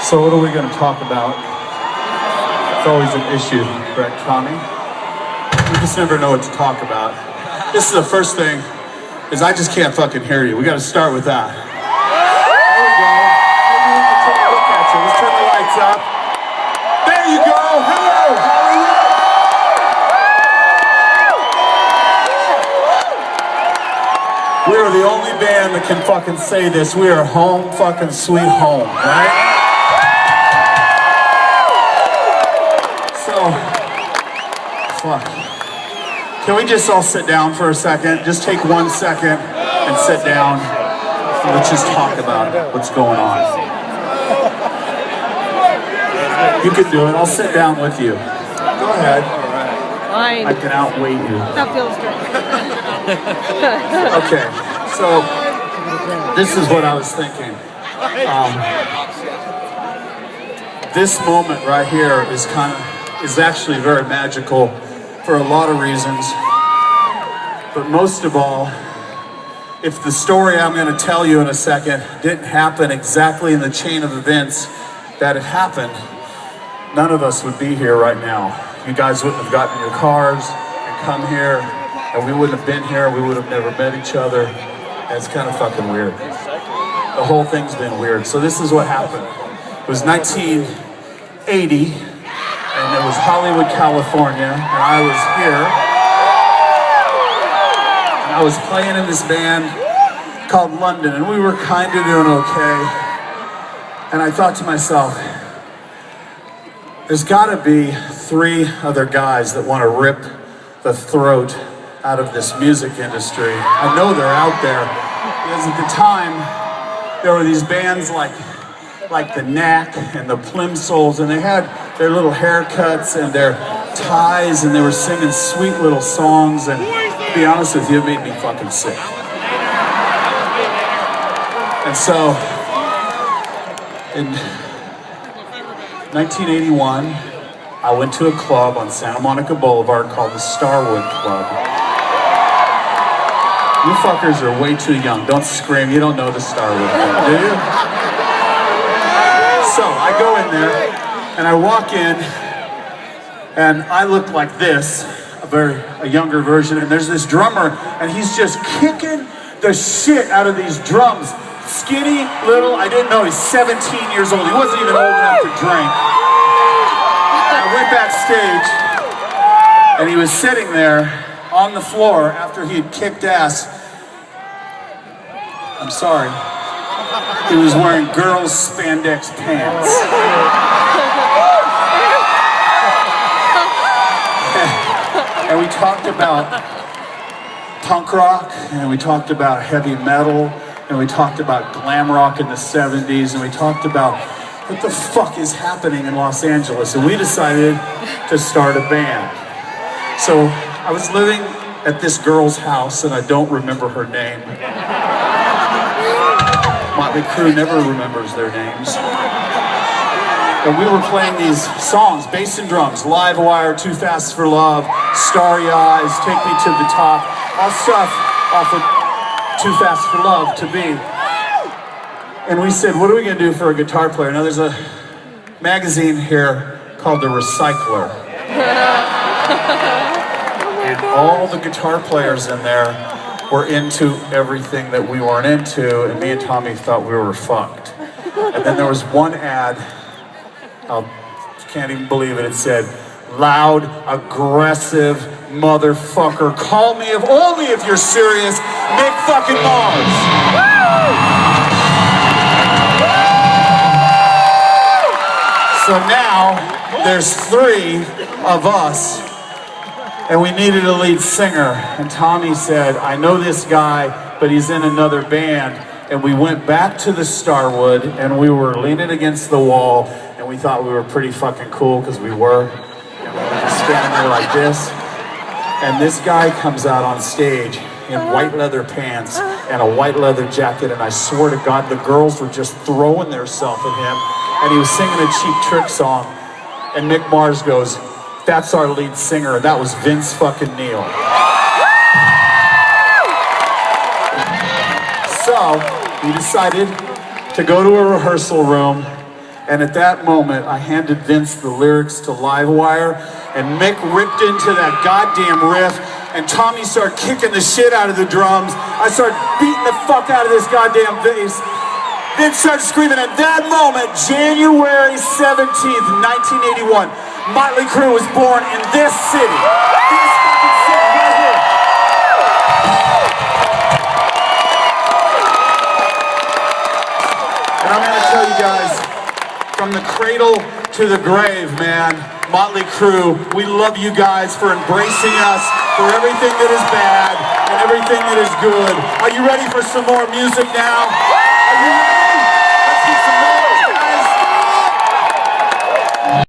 So what are we going to talk about? It's always an issue, right, Tommy? We just never know what to talk about. This is the first thing, is I just can't fucking hear you. We got to start with that. There we go. Maybe we can take a look at you. Let's turn the lights up. There you go. Hello. How are you? We are the only band that can fucking say this. We are home fucking sweet home, right? So, fuck. Can we just all sit down for a second? Just take 1 second and sit down. And let's just talk about what's going on. You can do it. I'll sit down with you. Go ahead. Fine. I can outweigh you. That feels good. Okay, so this is what I was thinking. This moment right here is actually very magical for a lot of reasons. But most of all, if the story I'm going to tell you in a second didn't happen exactly in the chain of events that it happened, none of us would be here right now. You guys wouldn't have gotten in your cars and come here, and we wouldn't have been here. We would have never met each other. And it's kind of fucking weird. The whole thing's been weird. So this is what happened. It was 1980, and it was Hollywood, California, and I was here. And I was playing in this band called London, and we were kind of doing okay. And I thought to myself, there's got to be 3 other guys that want to rip the throat out of this music industry. I know they're out there, because at the time, there were these bands like the Knack and the Plimsolls, and they had their little haircuts and their ties, and they were singing sweet little songs, and to be honest with you, it made me fucking sick. And so, in 1981, I went to a club on Santa Monica Boulevard called the Starwood Club. You fuckers are way too young. Don't scream, you don't know the Starwood Club, do you? So I go in there, and I walk in, and I look like this, a younger version, and there's this drummer, and he's just kicking the shit out of these drums. Skinny, little, I didn't know, he's 17 years old. He wasn't even old enough to drink. I went backstage, and he was sitting there on the floor after he had kicked ass. I'm sorry. He was wearing girls' spandex pants. And we talked about punk rock, and we talked about heavy metal, and we talked about glam rock in the 70s, and we talked about what the fuck is happening in Los Angeles, and we decided to start a band. So I was living at this girl's house, and I don't remember her name. Mötley Crüe never remembers their names. And we were playing these songs, bass and drums, Live Wire, Too Fast for Love, Starry Eyes, Take Me to the Top, all stuff off of Too Fast for Love to Be. And we said, what are we gonna do for a guitar player? Now there's a magazine here called The Recycler. And all the guitar players in there were into everything that we weren't into, and me and Tommy thought we were fucked. And then there was one ad, I can't even believe it, it said, loud, aggressive motherfucker, call me if only if you're serious, Nick fucking Mars. So now, there's 3 of us, and we needed a lead singer. And Tommy said, I know this guy, but he's in another band. And we went back to the Starwood, and we were leaning against the wall, and we thought we were pretty fucking cool, because we were. And we were just standing there like this. And this guy comes out on stage in white leather pants and a white leather jacket, and I swear to God, the girls were just throwing themselves at him, and he was singing a Cheap Trick song, and Nick Mars goes, that's our lead singer, and that was Vince fucking Neil. So we decided to go to a rehearsal room, and at that moment I handed Vince the lyrics to Livewire, and Mick ripped into that goddamn riff, and Tommy started kicking the shit out of the drums. I started beating the fuck out of this goddamn bass. Vince started screaming. At that moment, January 17th, 1981, Mötley Crüe was born in this city. This fucking city right here. And I'm gonna tell you guys, from the cradle to the grave, man, Mötley Crüe, we love you guys for embracing us, for everything that is bad and everything that is good. Are you ready for some more music now? Are you ready?